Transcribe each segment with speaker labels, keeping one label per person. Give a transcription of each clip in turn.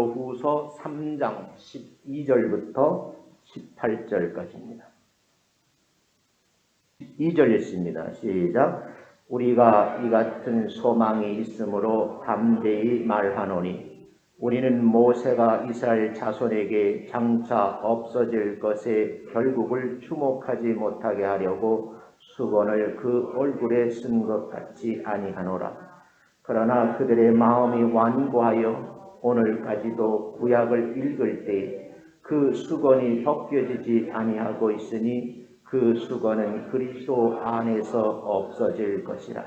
Speaker 1: 후서 3장 12절부터 18절까지입니다. 2절 읽습니다. 시작. 우리가 이 같은 소망이 있으므로 담대히 말하노니 우리는 모세가 이스라엘 자손에게 장차 없어질 것에 결국을 주목하지 못하게 하려고 수건을 그 얼굴에 쓴 것 같이 아니하노라. 그러나 그들의 마음이 완고하여 오늘까지도 구약을 읽을 때 그 수건이 벗겨지지 아니하고 있으니 그 수건은 그리스도 안에서 없어질 것이라.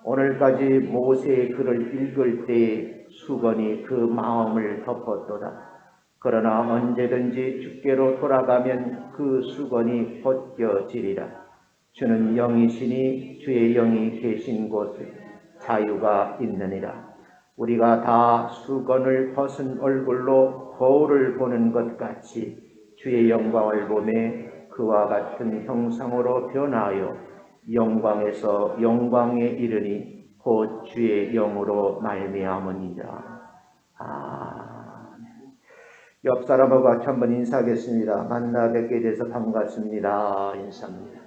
Speaker 1: 오늘까지 모세의 글을 읽을 때 수건이 그 마음을 덮었도다. 그러나 언제든지 주께로 돌아가면 그 수건이 벗겨지리라. 주는 영이시니 주의 영이 계신 곳에 자유가 있느니라. 우리가 다 수건을 벗은 얼굴로 거울을 보는 것 같이 주의 영광을 보매 그와 같은 형상으로 변하여 영광에서 영광에 이르니 곧 주의 영으로 말미암으니라. 아멘. 옆 사람하고 같이 한번 인사하겠습니다. 만나 뵙게 돼서 반갑습니다. 인사합니다.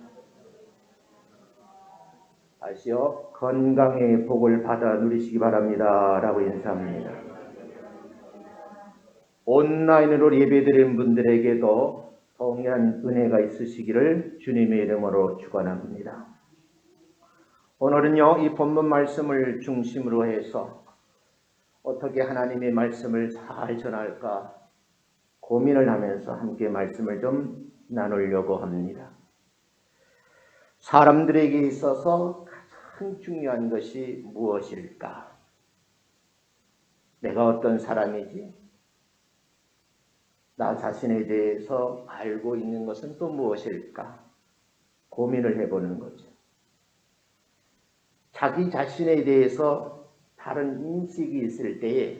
Speaker 1: 다시요. 건강의 복을 받아 누리시기 바랍니다. 라고 인사합니다. 온라인으로 예배드리는 분들에게도 동일한 은혜가 있으시기를 주님의 이름으로 축원합니다. 오늘은요, 이 본문 말씀을 중심으로 해서 어떻게 하나님의 말씀을 잘 전할까 고민을 하면서 함께 말씀을 좀 나누려고 합니다. 사람들에게 있어서 가장 중요한 것이 무엇일까? 내가 어떤 사람이지? 나 자신에 대해서 알고 있는 것은 또 무엇일까? 고민을 해보는 거죠. 자기 자신에 대해서 다른 인식이 있을 때에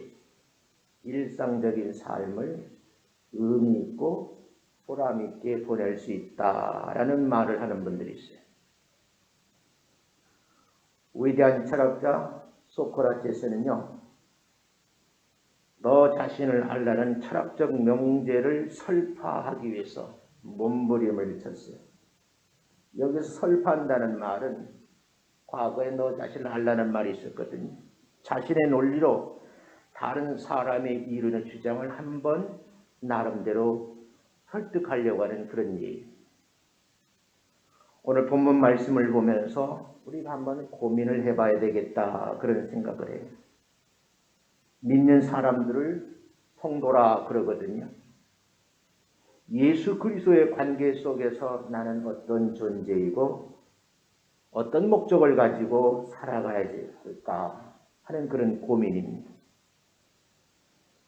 Speaker 1: 일상적인 삶을 의미 있고 보람 있게 보낼 수 있다라는 말을 하는 분들이 있어요. 위대한 철학자 소크라테스는요, 너 자신을 알라는 철학적 명제를 설파하기 위해서 몸부림을 쳤어요. 여기서 설파한다는 말은 과거에 너 자신을 알라는 말이 있었거든요. 자신의 논리로 다른 사람의 이루는 주장을 한번 나름대로 설득하려고 하는 그런 예예요. 오늘 본문 말씀을 보면서 우리가 한번 고민을 해봐야 되겠다 그런 생각을 해요. 믿는 사람들을 성도라 그러거든요. 예수 그리스도의 관계 속에서 나는 어떤 존재이고 어떤 목적을 가지고 살아가야 될까 하는 그런 고민입니다.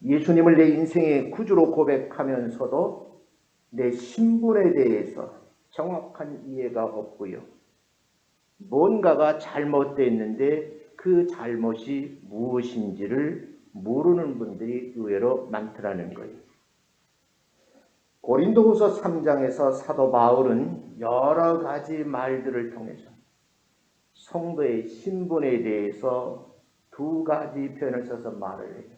Speaker 1: 예수님을 내 인생의 구주로 고백하면서도 내 신분에 대해서 정확한 이해가 없고요. 뭔가가 잘못되어 있는데 그 잘못이 무엇인지를 모르는 분들이 의외로 많더라는 거예요. 고린도후서 3장에서 사도 바울은 여러 가지 말들을 통해서 성도의 신분에 대해서 두 가지 표현을 써서 말을 해요.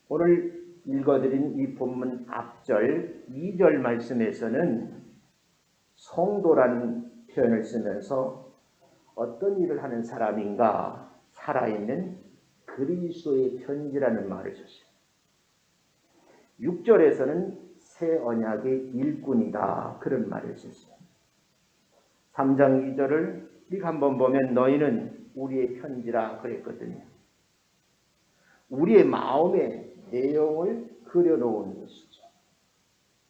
Speaker 1: 오늘 읽어드린 이 본문 앞절 2절 말씀에서는 성도라는 표현을 쓰면서 어떤 일을 하는 사람인가, 살아있는 그리스도의 편지라는 말을 썼어요. 6절에서는 새 언약의 일꾼이다 그런 말을 썼어요. 3장 2절을 이렇게 한번 보면 너희는 우리의 편지라 그랬거든요. 우리의 마음의 내용을 그려놓은 것이죠.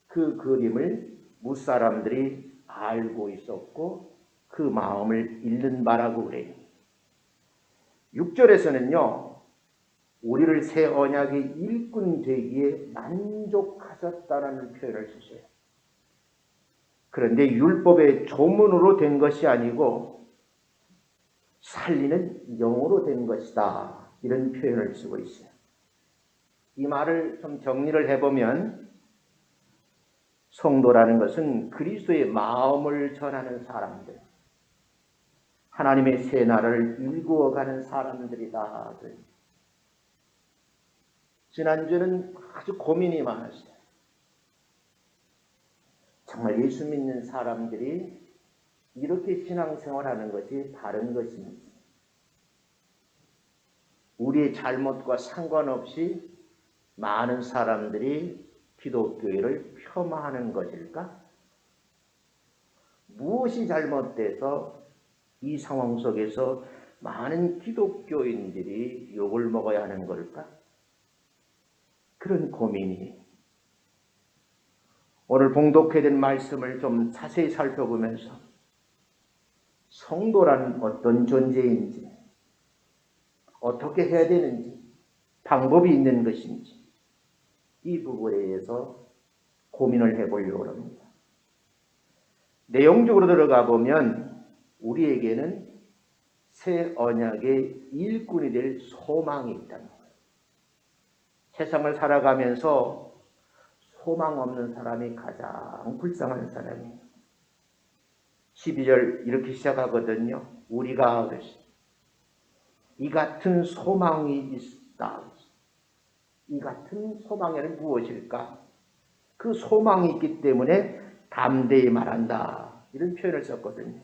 Speaker 1: 그 그림을 무사람들이 알고 있었고 그 마음을 읽는 바라고 그래요. 6절에서는요. 우리를 새 언약의 일꾼 되기에 만족하셨다라는 표현을 쓰세요. 그런데 율법의 조문으로 된 것이 아니고 살리는 영으로 된 것이다. 이런 표현을 쓰고 있어요. 이 말을 좀 정리를 해보면 성도라는 것은 그리스도의 마음을 전하는 사람들, 하나님의 새 나라를 일구어가는 사람들이다. 지난주에는 아주 고민이 많았어요. 정말 예수 믿는 사람들이 이렇게 신앙생활하는 것이 바른 것인지, 우리의 잘못과 상관없이 많은 사람들이 기독교회를 폄하하는 것일까? 무엇이 잘못돼서 이 상황 속에서 많은 기독교인들이 욕을 먹어야 하는 걸까? 그런 고민이 오늘 봉독해야 될 말씀을 좀 자세히 살펴보면서 성도란 어떤 존재인지, 어떻게 해야 되는지, 방법이 있는 것인지 이 부분에 대해서 고민을 해보려고 합니다. 내용적으로 들어가 보면 우리에게는 새 언약의 일꾼이 될 소망이 있다는 거예요. 세상을 살아가면서 소망 없는 사람이 가장 불쌍한 사람이에요. 12절 이렇게 시작하거든요. 우리가 이 같은 소망이 있다. 이 같은 소망에는 무엇일까? 그 소망이 있기 때문에 담대히 말한다. 이런 표현을 썼거든요.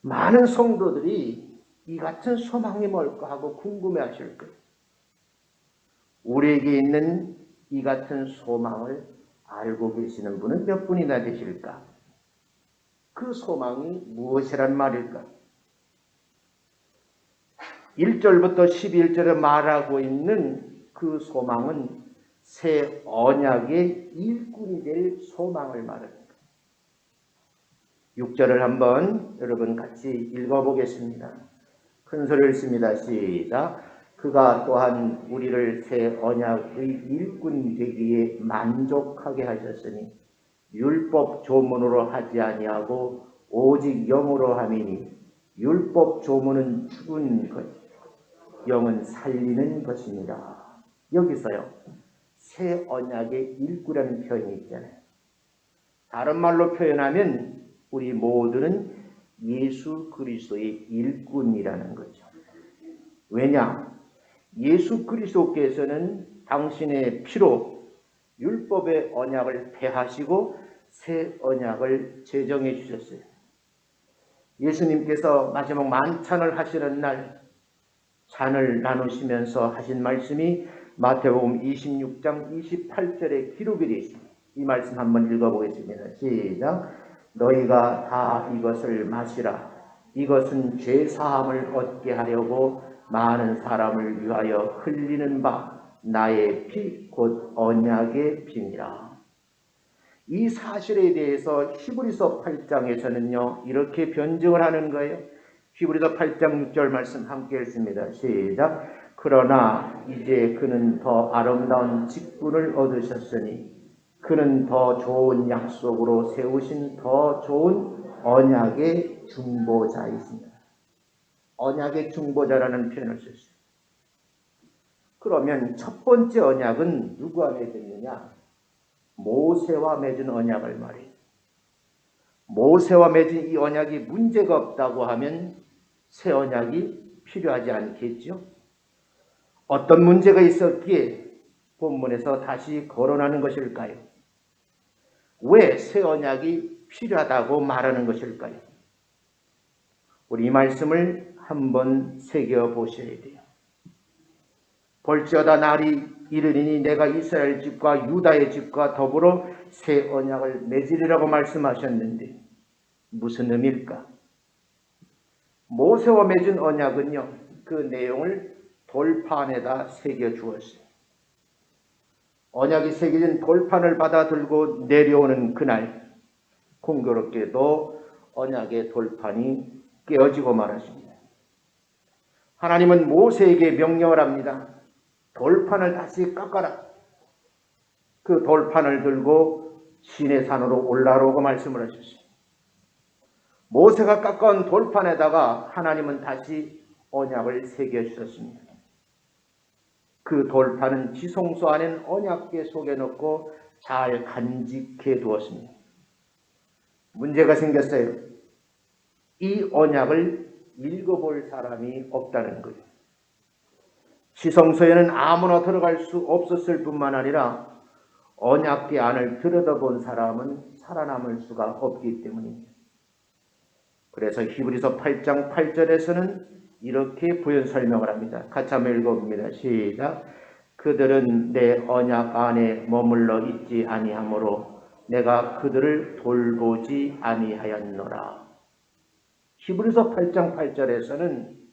Speaker 1: 많은 성도들이 이 같은 소망이 뭘까 하고 궁금해하실 거예요. 우리에게 있는 이 같은 소망을 알고 계시는 분은 몇 분이나 되실까? 그 소망이 무엇이란 말일까? 1절부터 11절에 말하고 있는 그 소망은 새 언약의 일꾼이 될 소망을 말합니다. 6절을 한번 여러분 같이 읽어보겠습니다. 큰 소리를 읽습니다. 시작. 그가 또한 우리를 새 언약의 일꾼 되기에 만족하게 하셨으니 율법 조문으로 하지 아니하고 오직 영으로 함이니 율법 조문은 죽은 것, 영은 살리는 것입니다. 여기서요, 새 언약의 일꾼이라는 표현이 있잖아요. 다른 말로 표현하면 우리 모두는 예수 그리스도의 일꾼이라는 거죠. 왜냐? 예수 그리스도께서는 당신의 피로 율법의 언약을 폐하시고 새 언약을 제정해 주셨어요. 예수님께서 마지막 만찬을 하시는 날 잔을 나누시면서 하신 말씀이 마태복음 26장 28절에 기록이 되어 있습니다. 이 말씀 한번 읽어보겠습니다. 시작. 너희가 다 이것을 마시라. 이것은 죄 사함을 얻게 하려고 많은 사람을 위하여 흘리는 바 나의 피 곧 언약의 피니라. 이 사실에 대해서 히브리서 8장에서는요 이렇게 변증을 하는 거예요. 히브리서 8장 6절 말씀 함께 읽습니다. 시작. 그러나 이제 그는 더 아름다운 직분을 얻으셨으니 그는 더 좋은 약속으로 세우신 더 좋은 언약의 중보자이십니다. 언약의 중보자라는 표현을 썼어요. 그러면 첫 번째 언약은 누구와 맺었느냐? 모세와 맺은 언약을 말해요. 모세와 맺은 이 언약이 문제가 없다고 하면 새 언약이 필요하지 않겠죠? 어떤 문제가 있었기에 본문에서 다시 거론하는 것일까요? 왜 새 언약이 필요하다고 말하는 것일까요? 우리 이 말씀을 한번 새겨보셔야 돼요. 볼지어다 날이 이르리니 내가 이스라엘 집과 유다의 집과 더불어 새 언약을 맺으리라고 말씀하셨는데 무슨 의미일까? 모세와 맺은 언약은요, 그 내용을 돌판에다 새겨주었어요. 언약이 새겨진 돌판을 받아 들고 내려오는 그날 공교롭게도 언약의 돌판이 깨어지고 말았습니다. 하나님은 모세에게 명령을 합니다. 돌판을 다시 깎아라. 그 돌판을 들고 시내산으로 올라오고 말씀을 하셨어요. 모세가 깎아온 돌판에다가 하나님은 다시 언약을 새겨주셨습니다. 그 돌판은 지성소 안엔 언약궤 속에 넣고 잘 간직해 두었습니다. 문제가 생겼어요. 이 언약을 읽어볼 사람이 없다는 거예요. 지성소에는 아무나 들어갈 수 없었을 뿐만 아니라 언약궤 안을 들여다본 사람은 살아남을 수가 없기 때문입니다. 그래서 히브리서 8장 8절에서는 이렇게 부연 설명을 합니다. 같이 한번 읽어봅니다. 시작. 그들은 내 언약 안에 머물러 있지 아니하므로 내가 그들을 돌보지 아니하였노라. 히브리서 8장 8절에서는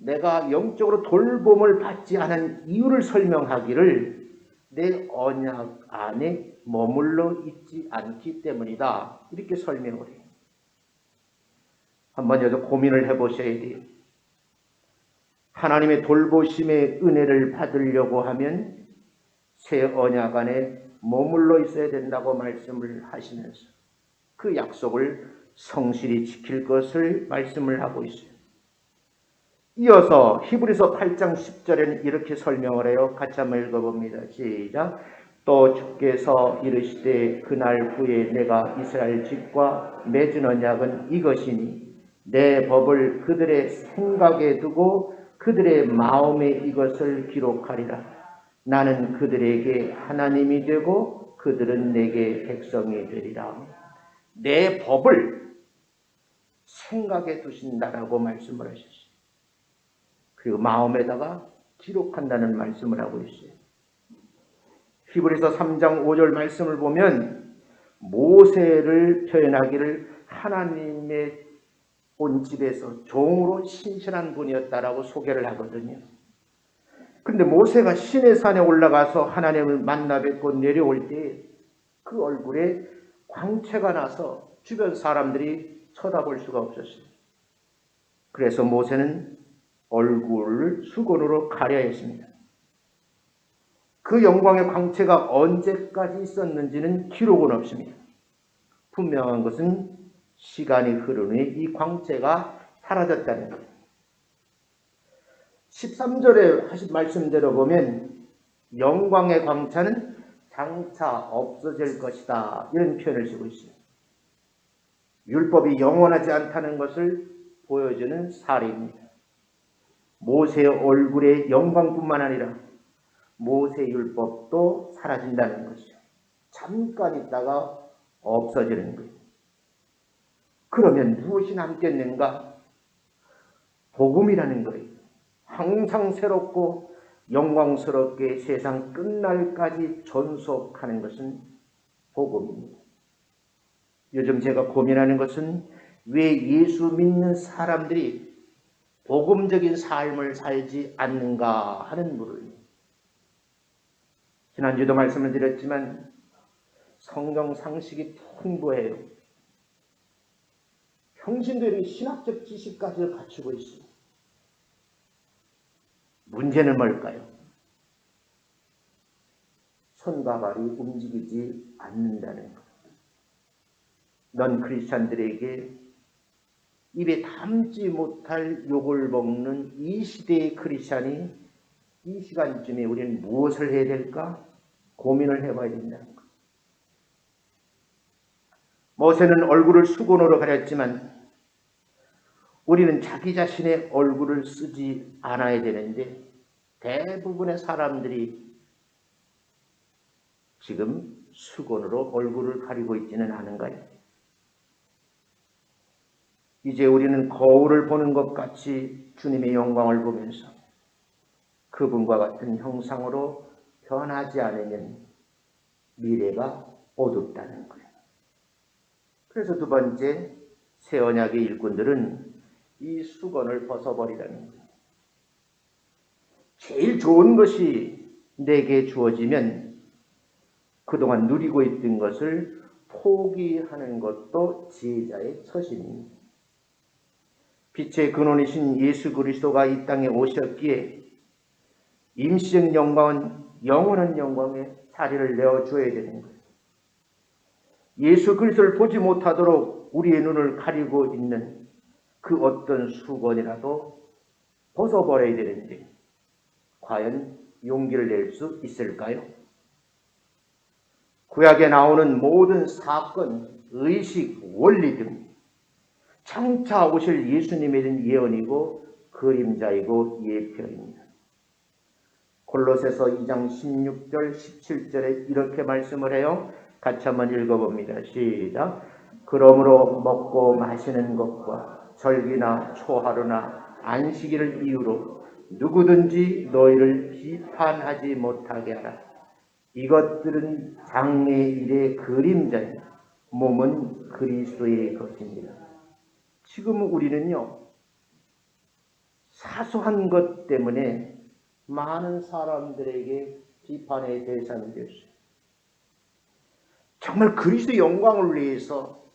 Speaker 1: 내가 영적으로 돌봄을 받지 않은 이유를 설명하기를 내 언약 안에 머물러 있지 않기 때문이다. 이렇게 설명을 해요. 한번 여기서 고민을 해보셔야 돼요. 하나님의 돌보심의 은혜를 받으려고 하면 새 언약 안에 머물러 있어야 된다고 말씀을 하시면서 그 약속을 성실히 지킬 것을 말씀을 하고 있어요. 이어서 히브리서 8장 10절에는 이렇게 설명을 해요. 같이 한번 읽어봅니다. 시작. 또 주께서 이르시되 그날 후에 내가 이스라엘 집과 맺은 언약은 이것이니 내 법을 그들의 생각에 두고 그들의 마음에 이것을 기록하리라. 나는 그들에게 하나님이 되고 그들은 내게 백성이 되리라. 내 법을 생각에 두신다라고 말씀을 하셨어요. 그리고 마음에다가 기록한다는 말씀을 하고 있어요. 히브리서 3장 5절 말씀을 보면 모세를 표현하기를 하나님의 온 집에서 종으로 신실한 분이었다라고 소개를 하거든요. 그런데 모세가 시내산에 올라가서 하나님을 만나 뵙고 내려올 때 그 얼굴에 광채가 나서 주변 사람들이 쳐다볼 수가 없었어요. 그래서 모세는 얼굴을 수건으로 가려야 했습니다. 그 영광의 광채가 언제까지 있었는지는 기록은 없습니다. 분명한 것은 시간이 흐른 후에 이 광채가 사라졌다는 거예요. 13절에 하신 말씀대로 보면 영광의 광채는 장차 없어질 것이다. 이런 표현을 쓰고 있어요. 율법이 영원하지 않다는 것을 보여주는 사례입니다. 모세의 얼굴의 영광뿐만 아니라 모세 율법도 사라진다는 것이죠. 잠깐 있다가 없어지는 거예요. 그러면 무엇이 남겠는가? 복음이라는 거예요. 항상 새롭고 영광스럽게 세상 끝날까지 존속하는 것은 복음입니다. 요즘 제가 고민하는 것은 왜 예수 믿는 사람들이 복음적인 삶을 살지 않는가 하는 물음입니다. 지난주도 말씀을 드렸지만 성경 상식이 풍부해요. 평신도의 신학적 지식까지 갖추고 있습니다. 문제는 뭘까요? 손과 발이 움직이지 않는다는 것. 넌 크리스찬들에게 입에 담지 못할 욕을 먹는 이 시대의 크리스찬이 이 시간쯤에 우리는 무엇을 해야 될까? 고민을 해봐야 된다는 것. 모세는 얼굴을 수건으로 가렸지만 우리는 자기 자신의 얼굴을 쓰지 않아야 되는데 대부분의 사람들이 지금 수건으로 얼굴을 가리고 있지는 않은가요? 이제 우리는 거울을 보는 것 같이 주님의 영광을 보면서 그분과 같은 형상으로 변하지 않으면 미래가 어둡다는 거예요. 그래서 두 번째, 새 언약의 일꾼들은 이 수건을 벗어버리라는 거예요. 제일 좋은 것이 내게 주어지면 그동안 누리고 있던 것을 포기하는 것도 지혜자의 처신입니다. 빛의 근원이신 예수 그리스도가 이 땅에 오셨기에 임시적 영광은 영원한 영광에 자리를 내어줘야 되는 거예요. 예수 그리스도를 보지 못하도록 우리의 눈을 가리고 있는 그 어떤 수건이라도 벗어버려야 되는데 과연 용기를 낼 수 있을까요? 구약에 나오는 모든 사건, 의식, 원리 등 장차 오실 예수님에 대한 예언이고 그림자이고 예표입니다. 골로새서 2장 16절 17절에 이렇게 말씀을 해요. 같이 한번 읽어봅니다. 시작. 그러므로 먹고 마시는 것과 절기나 초하루나 안식일을 이유로 누구든지 너희를 비판하지 못하게 하라. 이것들은 장래일의 그림자니 몸은 그리스도의 것입니다. 지금 우리는요, 사소한 것 때문에 많은 사람들에게 비판의 대상이 됐어요. 정말 그리스도의 영광을 위해서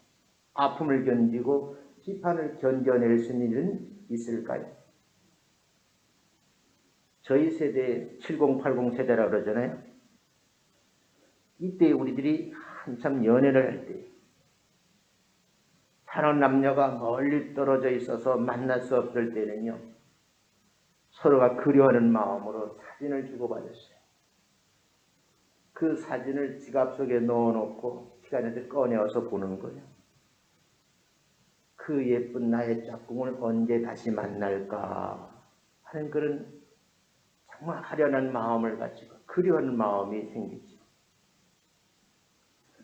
Speaker 1: 아픔을 견디고 비판을 견뎌낼 수 있는 일은 있을까요? 저희 세대 7080 세대라 그러잖아요. 이때 우리들이 한참 연애를 할 때 다른 남녀가 멀리 떨어져 있어서 만날 수 없을 때는요, 서로가 그리워하는 마음으로 사진을 주고받았어요. 그 사진을 지갑 속에 넣어놓고 시간이 될 때 꺼내어서 보는 거예요. 그 예쁜 나의 짝꿍을 언제 다시 만날까 하는 그런 정말 아련한 마음을 가지고 그리워하는 마음이 생기죠.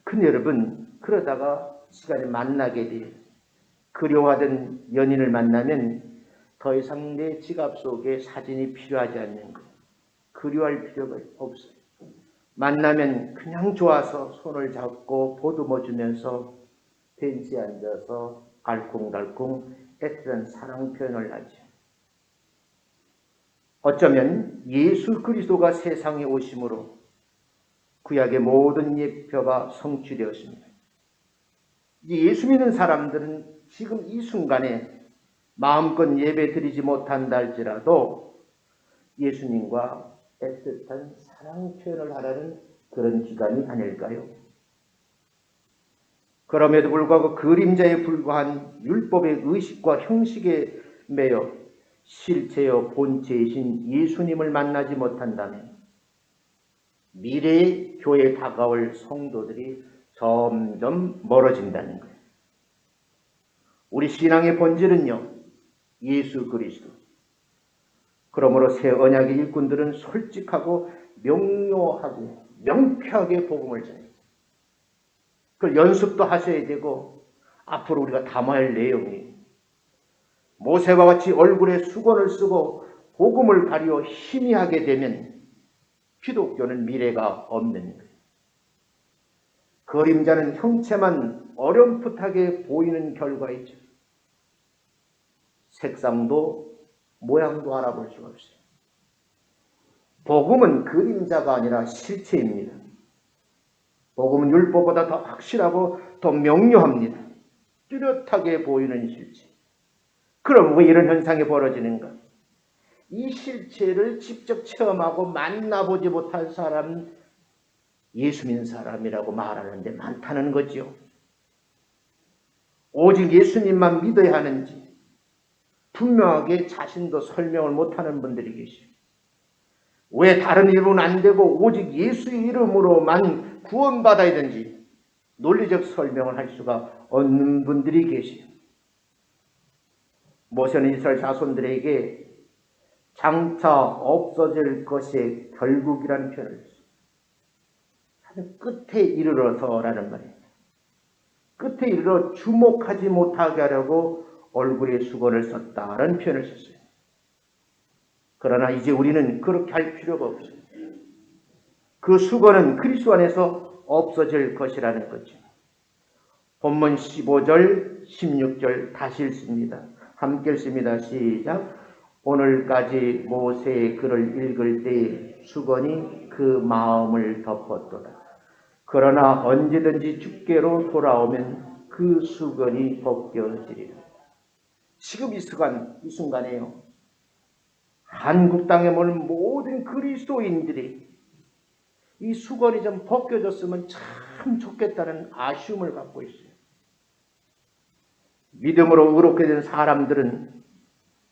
Speaker 1: 근데 여러분, 그러다가 시간에 만나게 돼요. 그리워하던 연인을 만나면 더 이상 내 지갑 속에 사진이 필요하지 않는 거예요. 그리워할 필요가 없어요. 만나면 그냥 좋아서 손을 잡고 보듬어 주면서 벤치에 앉아서 알콩달콩 애틋한 사랑 표현을 하죠. 어쩌면 예수 그리스도가 세상에 오심으로 구약의 모든 예표가 성취되었습니다. 예수 믿는 사람들은 지금 이 순간에 마음껏 예배 드리지 못한다 할지라도 예수님과 애틋한 사랑 표현을 하라는 그런 기간이 아닐까요? 그럼에도 불구하고 그림자에 불과한 율법의 의식과 형식에 매여 실체여 본체이신 예수님을 만나지 못한다면 미래의 교회에 다가올 성도들이 점점 멀어진다는 거예요. 우리 신앙의 본질은요, 예수 그리스도. 그러므로 새 언약의 일꾼들은 솔직하고 명료하고 명쾌하게 복음을 전해요. 그 연습도 하셔야 되고 앞으로 우리가 담아야 할 내용이 모세와 같이 얼굴에 수건을 쓰고 복음을 가리어 희미하게 되면 기독교는 미래가 없는 거예요. 그림자는 형체만 어렴풋하게 보이는 결과이죠. 색상도 모양도 알아볼 수가 없어요. 복음은 그림자가 아니라 실체입니다. 복음은 율법보다 더 확실하고 더 명료합니다. 뚜렷하게 보이는 실체. 그럼 왜 이런 현상이 벌어지는가? 이 실체를 직접 체험하고 만나보지 못할 사람은 예수 믿는 사람이라고 말하는데 많다는 거죠. 오직 예수님만 믿어야 하는지 분명하게 자신도 설명을 못하는 분들이 계시오. 왜 다른 이름은 안 되고 오직 예수의 이름으로만 구원받아야 되는지 논리적 설명을 할 수가 없는 분들이 계시오. 모세는 이스라엘 자손들에게 장차 없어질 것의 결국이라는 표현을 했어요. 끝에 이르러서라는 말이에요. 끝에 이르러 주목하지 못하게 하려고 얼굴에 수건을 썼다라는 표현을 썼어요. 그러나 이제 우리는 그렇게 할 필요가 없어요. 그 수건은 그리스도 안에서 없어질 것이라는 거죠. 본문 15절, 16절 다시 읽습니다. 함께 읽습니다. 시작. 오늘까지 모세의 글을 읽을 때 수건이 그 마음을 덮었도다. 그러나 언제든지 주께로 돌아오면 그 수건이 벗겨지리라. 지금 이 순간에요. 한국 땅에 모는 모든 그리스도인들이 이 수건이 좀 벗겨졌으면 참 좋겠다는 아쉬움을 갖고 있어요. 믿음으로 의롭게 된 사람들은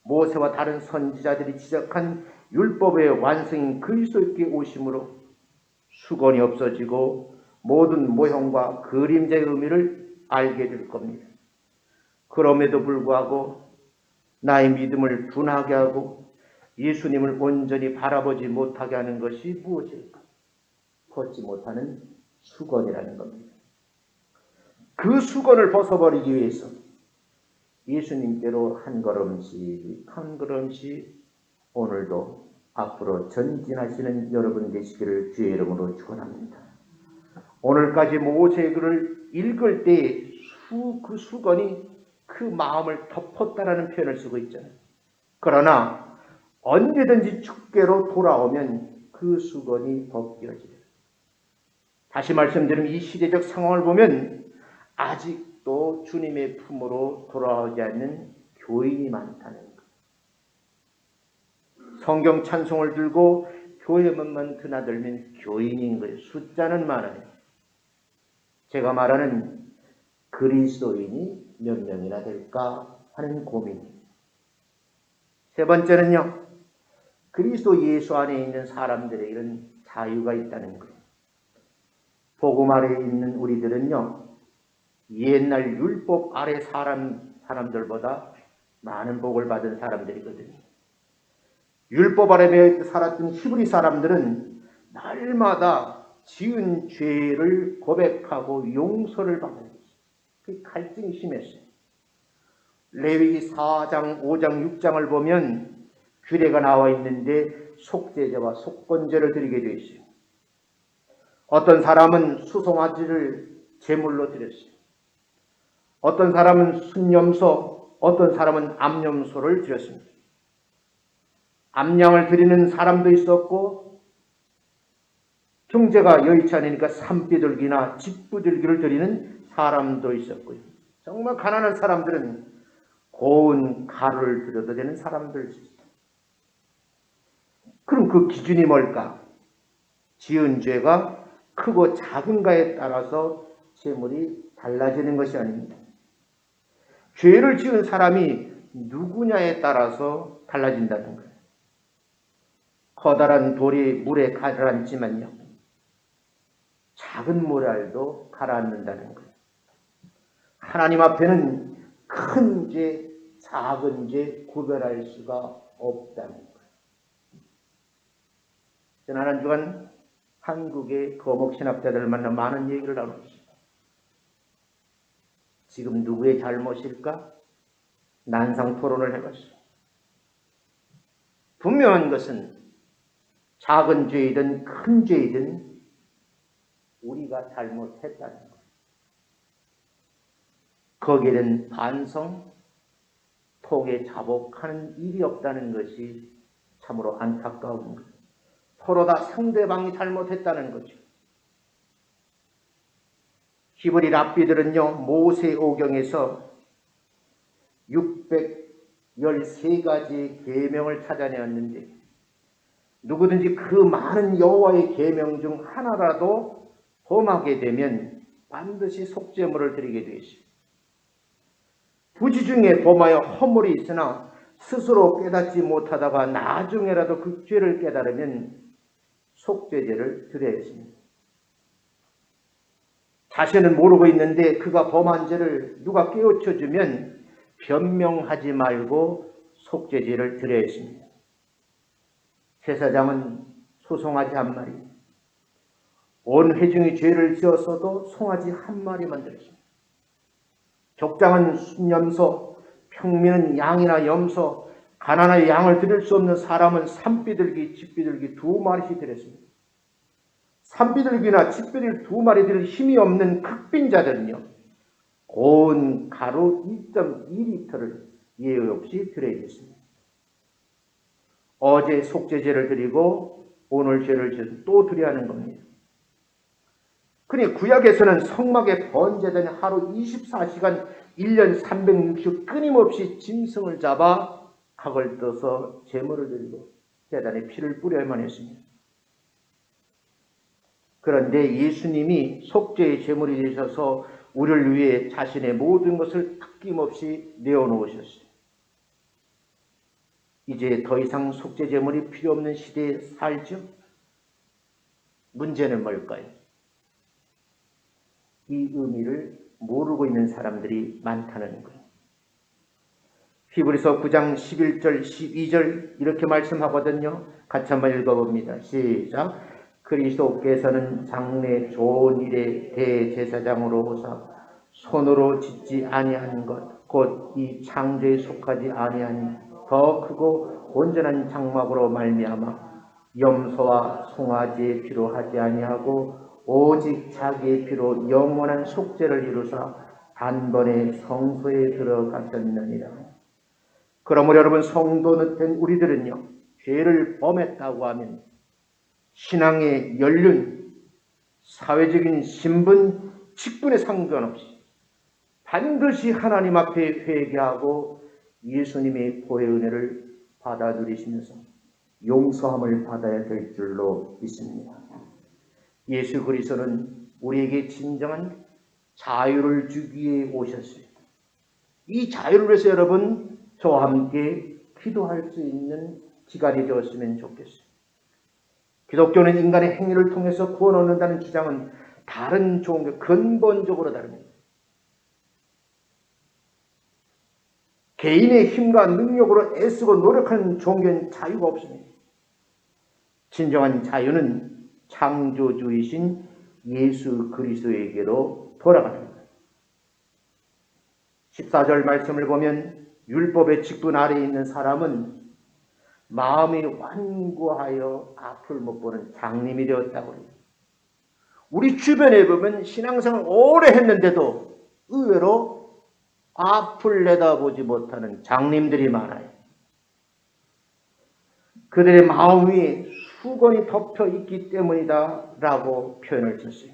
Speaker 1: 모세와 다른 선지자들이 지적한 율법의 완성인 그리스도께 오심으로 수건이 없어지고 모든 모형과 그림자의 의미를 알게 될 겁니다. 그럼에도 불구하고 나의 믿음을 둔하게 하고 예수님을 온전히 바라보지 못하게 하는 것이 무엇일까? 벗지 못하는 수건이라는 겁니다. 그 수건을 벗어버리기 위해서 예수님께로 한 걸음씩 한 걸음씩 오늘도 앞으로 전진하시는 여러분 되시기를 주의 이름으로 축원합니다. 오늘까지 모세글을 읽을 때 그 수건이 그 마음을 덮었다라는 표현을 쓰고 있잖아요. 그러나 언제든지 주께로 돌아오면 그 수건이 벗겨져요. 다시 말씀드리면 이 시대적 상황을 보면 아직도 주님의 품으로 돌아오지 않는 교인이 많다는 거예요. 성경 찬송을 들고 교회문만 드나들면 교인인 거예요. 숫자는 많아요. 제가 말하는 그리스도인이 몇 명이나 될까 하는 고민입니다. 세 번째는요, 그리스도 예수 안에 있는 사람들에게는 자유가 있다는 거예요. 복음 아래에 있는 우리들은요, 옛날 율법 아래 사람들보다 많은 복을 받은 사람들이거든요. 율법 아래 살았던 히브리 사람들은 날마다 지은 죄를 고백하고 용서를 받아야 했어요. 그 갈등이 심했어요. 레위기 4장, 5장, 6장을 보면 규례가 나와 있는데 속죄제와 속건제를 드리게 되어 있어요. 어떤 사람은 수송아지를 제물로 드렸어요. 어떤 사람은 순염소, 어떤 사람은 암염소를 드렸습니다. 암양을 드리는 사람도 있었고 경제가 여의치 않으니까 산비둘기나 집비둘기를 드리는 사람도 있었고요. 정말 가난한 사람들은 고운 가루를 드려도 되는 사람들도 있었어요. 그럼 그 기준이 뭘까? 지은 죄가 크고 작은가에 따라서 제물이 달라지는 것이 아닙니다. 죄를 지은 사람이 누구냐에 따라서 달라진다는 거예요. 커다란 돌이 물에 가라앉지만요, 작은 모래알도 가라앉는다는 거예요. 하나님 앞에는 큰 죄, 작은 죄 구별할 수가 없다는 거예요. 지난 한 주간 한국의 거목신학자들을 만나 많은 얘기를 나눴습니다. 지금 누구의 잘못일까? 난상 토론을 해봤어요. 분명한 것은 작은 죄이든 큰 죄이든 우리가 잘못했다는 거예요. 거기에는 반성, 통에 자복하는 일이 없다는 것이 참으로 안타까운 거예요. 서로 다 상대방이 잘못했다는 거죠. 히브리 랍비들은요, 모세오경에서 613가지 계명을 찾아내었는데 누구든지 그 많은 여호와의 계명 중 하나라도 범하게 되면 반드시 속죄물을 드리게 되어 있어요. 부지 중에 범하여 허물이 있으나 스스로 깨닫지 못하다가 나중에라도 그 죄를 깨달으면 속죄제를 드려야 했습니다. 자신은 모르고 있는데 그가 범한 죄를 누가 깨우쳐주면 변명하지 말고 속죄제를 드려야 했습니다. 제사장은 소송아지 한 마리, 온 회중이 죄를 지었어도 송아지 한 마리만 드렸습니다. 족장은 순염소, 평민은 양이나 염소, 가난하여 양을 드릴 수 없는 사람은 산비둘기, 집비둘기 2마리씩 드렸습니다. 산비둘기나 집비둘기 2마리 드릴 힘이 없는 극빈자들은요, 고운 가루 2.2리터를 예외 없이 드려야겠습니다. 어제 속죄제를 드리고 오늘 죄를 지어서 또 드려야 하는 겁니다. 그러니 구약에서는 성막에 번제된 하루 24시간 1년 360 끊임없이 짐승을 잡아 각을 떠서 제물을 드리고 제단에 피를 뿌려야만 했습니다. 그런데 예수님이 속죄의 제물이 되셔서 우리를 위해 자신의 모든 것을 아낌없이 내어놓으셨어요. 이제 더 이상 속죄 제물이 필요 없는 시대에 살죠? 문제는 뭘까요? 이 의미를 모르고 있는 사람들이 많다는 거예요. 히브리서 9장 11절 12절 이렇게 말씀하거든요. 같이 한번 읽어봅니다. 시작. 그리스도께서는 장래 좋은 일의 대제사장으로 오사 손으로 짓지 아니한 것 곧 이 창조에 속하지 아니하니 더 크고 온전한 장막으로 말미암아 염소와 송아지의 피로 하지 아니하고 오직 자기의 피로 영원한 속죄를 이루사 단번에 성소에 들어가셨느니라. 그러므로 여러분 성도 된 우리들은요, 죄를 범했다고 하면 신앙의 연륜, 사회적인 신분, 직분에 상관없이 반드시 하나님 앞에 회개하고 예수님의 보혜 은혜를 받아 누리시면서 용서함을 받아야 될 줄로 믿습니다. 예수 그리스도는 우리에게 진정한 자유를 주기 위해 오셨어요. 이 자유를 위해서 여러분 저와 함께 기도할 수 있는 기간이 되었으면 좋겠어요. 기독교는 인간의 행위를 통해서 구원 얻는다는 주장은 다른 종교 근본적으로 다릅니다. 개인의 힘과 능력으로 애쓰고 노력하는 종교는 자유가 없습니다. 진정한 자유는 창조주이신 예수 그리스도에게로 돌아가는 거예요. 14절 말씀을 보면 율법의 직분 아래에 있는 사람은 마음이 완고하여 앞을 못 보는 장님이 되었다고 해요. 우리 주변에 보면 신앙생활을 오래 했는데도 의외로 앞을 내다보지 못하는 장님들이 많아요. 그들의 마음 위에 수건이 덮여 있기 때문이다 라고 표현을 썼어요.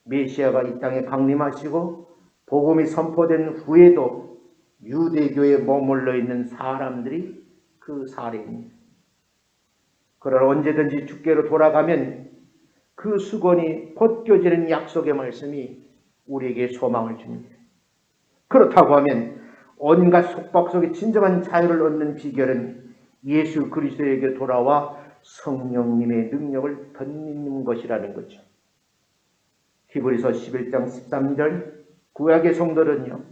Speaker 1: 메시아가 이 땅에 강림하시고 복음이 선포된 후에도 유대교에 머물러 있는 사람들이 그 사례입니다. 그러나 언제든지 주께로 돌아가면 그 수건이 벗겨지는 약속의 말씀이 우리에게 소망을 줍니다. 그렇다고 하면 온갖 속박 속에 진정한 자유를 얻는 비결은 예수 그리스도에게 돌아와 성령님의 능력을 덧입는 것이라는 거죠. 히브리서 11장 13절 구약의 성도는요,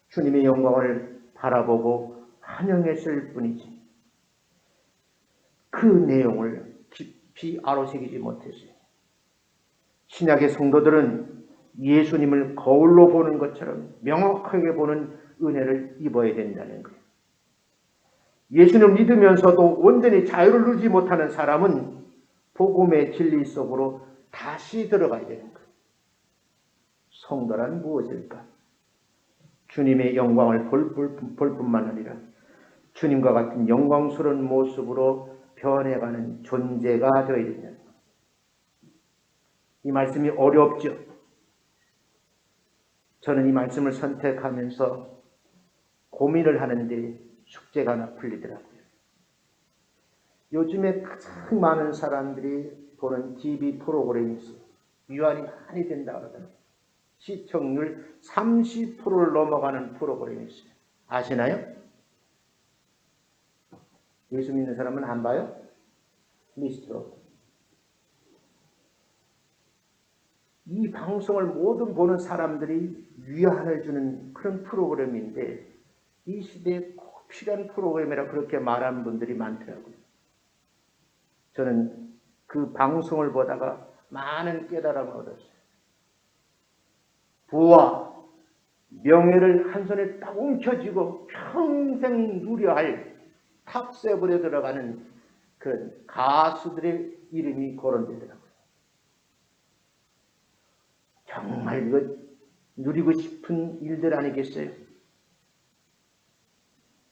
Speaker 1: 주님의 영광을 바라보고 환영했을 뿐이지 그 내용을 깊이 아로새기지 못했어요. 신약의 성도들은 예수님을 거울로 보는 것처럼 명확하게 보는 은혜를 입어야 된다는 거예요. 예수님을 믿으면서도 온전히 자유를 누리지 못하는 사람은 복음의 진리 속으로 다시 들어가야 되는 거예요. 성도란 무엇일까? 주님의 영광을 볼 뿐만 아니라 주님과 같은 영광스러운 모습으로 변해가는 존재가 되어야 된다. 이 말씀이 어렵죠. 저는 이 말씀을 선택하면서 고민을 하는데 숙제가 하나 풀리더라고요. 요즘에 가장 많은 사람들이 보는 TV 프로그램이 있어요. 위안이 많이 된다 그러더라고요. 시청률 30%를 넘어가는 프로그램이 있어요. 아시나요? 예수 믿는 사람은 안 봐요? 미스트롯. 이 방송을 모든 보는 사람들이 위안을 주는 그런 프로그램인데 이 시대에 꼭 필요한 프로그램이라 그렇게 말하는 분들이 많더라고요. 저는 그 방송을 보다가 많은 깨달음을 얻었어요. 부와 명예를 한 손에 딱 움켜쥐고 평생 누려야 할 탑7에 들어가는 그런 가수들의 이름이 거론되더라고요. 정말 이거 누리고 싶은 일들 아니겠어요?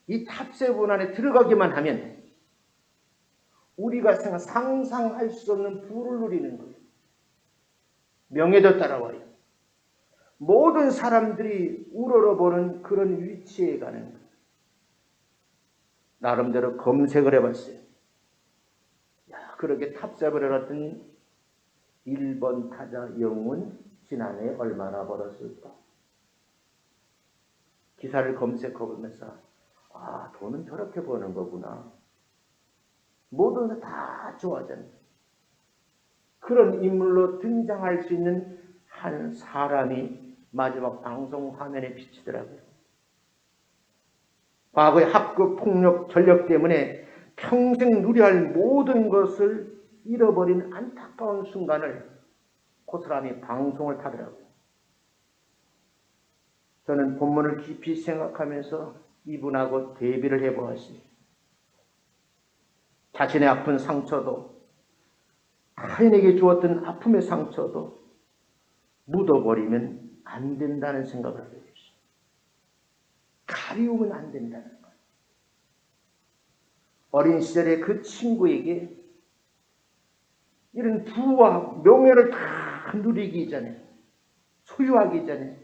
Speaker 1: 이 탑7 안에 들어가기만 하면 우리가 상상할 수 없는 부를 누리는 거예요. 명예도 따라와요. 모든 사람들이 우러러보는 그런 위치에 가는 거예요. 나름대로 검색을 해봤어요. 그렇게 탑7에 갔더니 1번 타자 영웅은 지난해 얼마나 벌었을까? 기사를 검색해보면서 돈은 저렇게 버는 거구나. 모든 게 다 좋아졌네. 그런 인물로 등장할 수 있는 한 사람이 마지막 방송 화면에 비치더라고요. 과거의 학교 폭력 전력 때문에 평생 누려야 할 모든 것을 잃어버린 안타까운 순간을 고스란히 방송을 타더라고요. 저는 본문을 깊이 생각하면서 이분하고 대비를 해보았습니다. 자신의 아픈 상처도, 타인에게 주었던 아픔의 상처도 묻어버리면 안 된다는 생각을 하게 됐어요. 가리우면 안 된다는 거예요. 어린 시절에 그 친구에게 이런 부와 명예를 다 누리기 전에, 소유하기 전에,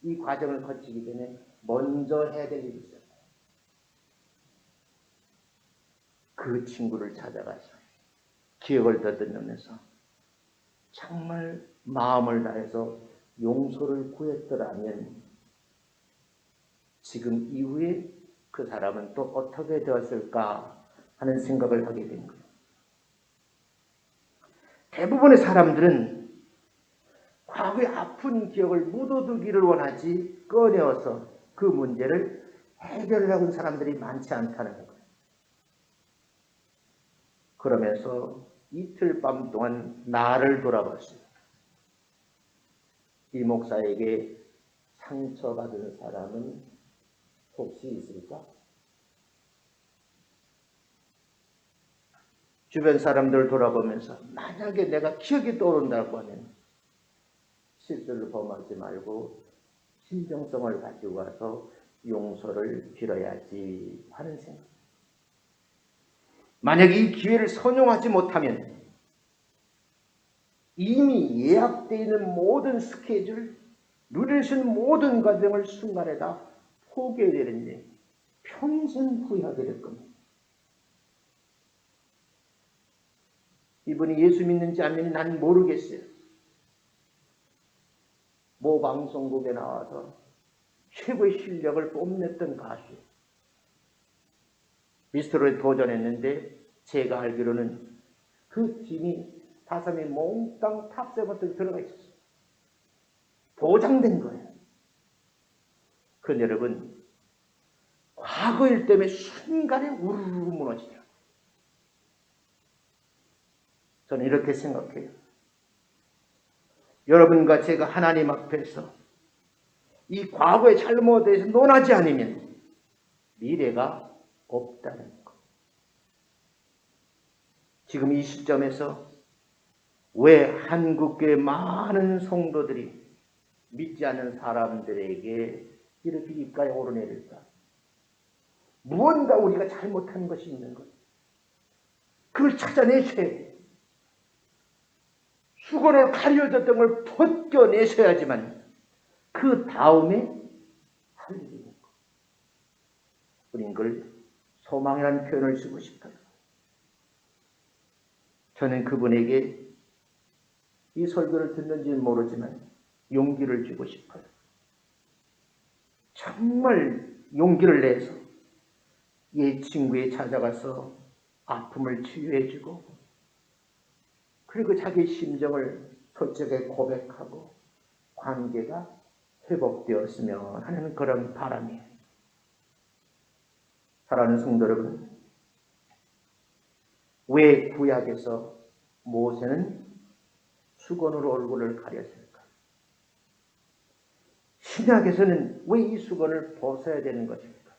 Speaker 1: 이 과정을 거치기 전에 먼저 해야 될 일이 있어요. 그 친구를 찾아가서 기억을 더듬으면서 정말 마음을 다해서 용서를 구했더라면 지금 이후에 그 사람은 또 어떻게 되었을까 하는 생각을 하게 된 거예요. 대부분의 사람들은 과거의 아픈 기억을 묻어두기를 원하지 꺼내어서 그 문제를 해결하고 있는 사람들이 많지 않다는 거예요. 그러면서 이틀 밤 동안 나를 돌아봤어요. 이 목사에게 상처받은 사람은 혹시 있을까? 주변 사람들을 돌아보면서 만약에 내가 기억이 떠오른다고 하면 실수를 범하지 말고 신정성을 가지고 와서 용서를 빌어야지 하는 생각. 만약에 이 기회를 선용하지 못하면 이미 예약되어 있는 모든 스케줄, 누릴 수 있는 모든 과정을 순간에 다 포기해야 되는데 평생 후회하게 될 겁니다. 이분이 예수 믿는지 안 믿는지 난 모르겠어요. 모 방송국에 나와서 최고의 실력을 뽐냈던 가수. 미스터로에 도전했는데 제가 알기로는 그 팀이 5명이 몽땅 탑7에 들어가 있었어요. 보장된 거예요. 그런데 여러분, 과거 일 때문에 순간에 우르르 무너지더라고요. 저는 이렇게 생각해요. 여러분과 제가 하나님 앞에서 이 과거의 잘못에 대해서 논하지 않으면 미래가 없다는 것. 지금 이 시점에서 왜 한국교회 많은 성도들이 믿지 않는 사람들에게 이렇게 입가에 오르내릴까? 무언가 우리가 잘못한 것이 있는 것. 그걸 찾아내셔야 해요. 수건을 가려졌던 걸 벗겨내셔야지만 그 다음에 살리는 것. 우린 그걸 소망이라는 표현을 쓰고 싶어요. 저는 그분에게 이 설교를 듣는지는 모르지만 용기를 주고 싶어요. 정말 용기를 내서 이 친구에 찾아가서 아픔을 치유해주고 그리고 자기 심정을 솔직하게 고백하고 관계가 회복되었으면 하는 그런 바람이에요. 사랑하는 성도 여러분, 왜 구약에서 모세는 수건으로 얼굴을 가렸을까? 신약에서는 왜 이 수건을 벗어야 되는 것입니까?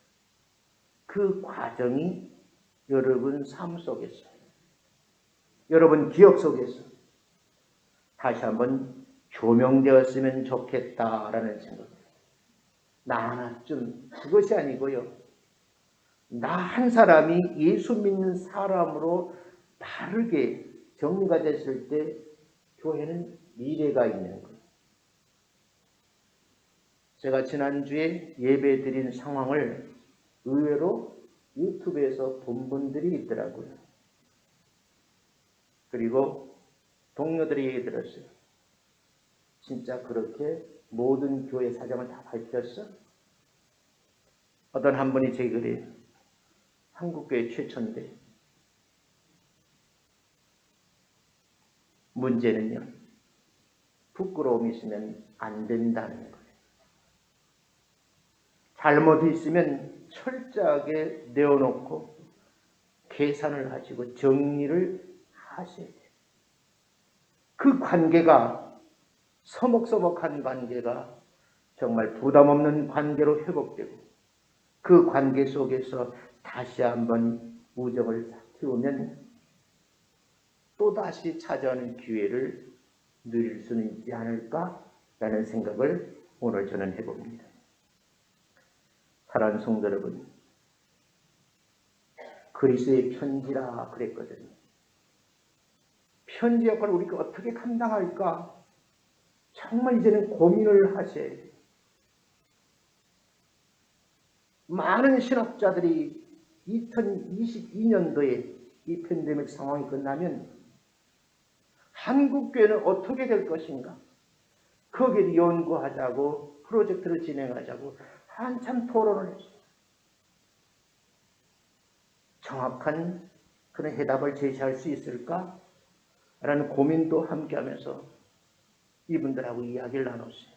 Speaker 1: 그 과정이 여러분 삶 속에서, 여러분 기억 속에서 다시 한번 조명되었으면 좋겠다라는 생각입니다. 나 하나쯤 그것이 아니고요. 나 한 사람이 예수 믿는 사람으로 바르게 정리가 됐을 때 교회는 미래가 있는 거예요. 제가 지난주에 예배 드린 상황을 의외로 유튜브에서 본 분들이 있더라고요. 그리고 동료들이 얘기 들었어요. 진짜 그렇게 모든 교회 사정을 다 밝혔어? 어떤 한 분이 제 글에 한국교회 최초인데 문제는요. 부끄러움이 있으면 안 된다는 거예요. 잘못이 있으면 철저하게 내어놓고 계산을 하시고 정리를 하셔야 돼요. 그 관계가 서먹서먹한 관계가 정말 부담 없는 관계로 회복되고 그 관계 속에서 다시 한번 우정을 키우면 또다시 찾아오는 기회를 누릴 수는 있지 않을까라는 생각을 오늘 저는 해봅니다. 사랑하는 성도 여러분, 그리스도의 편지라 그랬거든요. 편지 역할을 우리가 어떻게 감당할까? 정말 이제는 고민을 하셔야 돼요. 많은 신학자들이 2022년도에 이 팬데믹 상황이 끝나면 한국교회는 어떻게 될 것인가? 거기에 연구하자고 프로젝트를 진행하자고 한참 토론을 했어요. 정확한 그런 해답을 제시할 수 있을까? 라는 고민도 함께하면서 이분들하고 이야기를 나눴어요.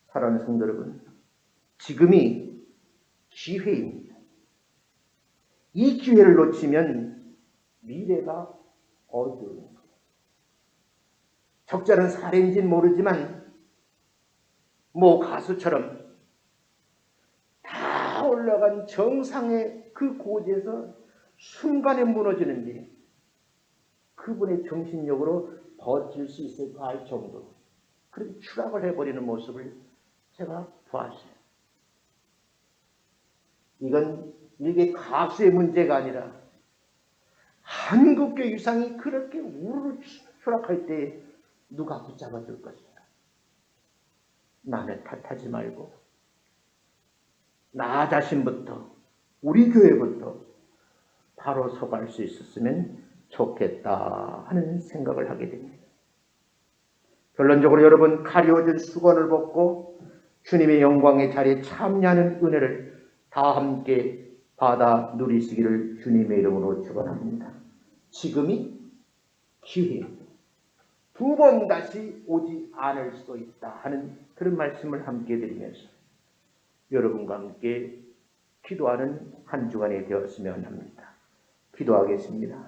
Speaker 1: 사랑하는 성도 여러분, 지금이 기회입니다. 이 기회를 놓치면 미래가 어두운 거예요. 적절한 사례인지는 모르지만 모 가수처럼 다 올라간 정상의 그 고지에서 순간에 무너지는 게 그분의 정신력으로 버틸 수 있을까 할 정도로 그렇게 추락을 해버리는 모습을 제가 보았어요. 이건 이게 가수의 문제가 아니라 한국교 유상이 그렇게 우르르 추락할 때 누가 붙잡아줄 것인가? 남의 탓하지 말고 나 자신부터 우리 교회부터 바로 서갈 수 있었으면 좋겠다 하는 생각을 하게 됩니다. 결론적으로 여러분, 가려진 수건을 벗고 주님의 영광의 자리에 참여하는 은혜를 다 함께 받아 누리시기를 주님의 이름으로 축원합니다. 지금이 기회입니다. 두 번 다시 오지 않을 수도 있다 하는 그런 말씀을 함께 드리면서 여러분과 함께 기도하는 한 주간이 되었으면 합니다. 기도하겠습니다.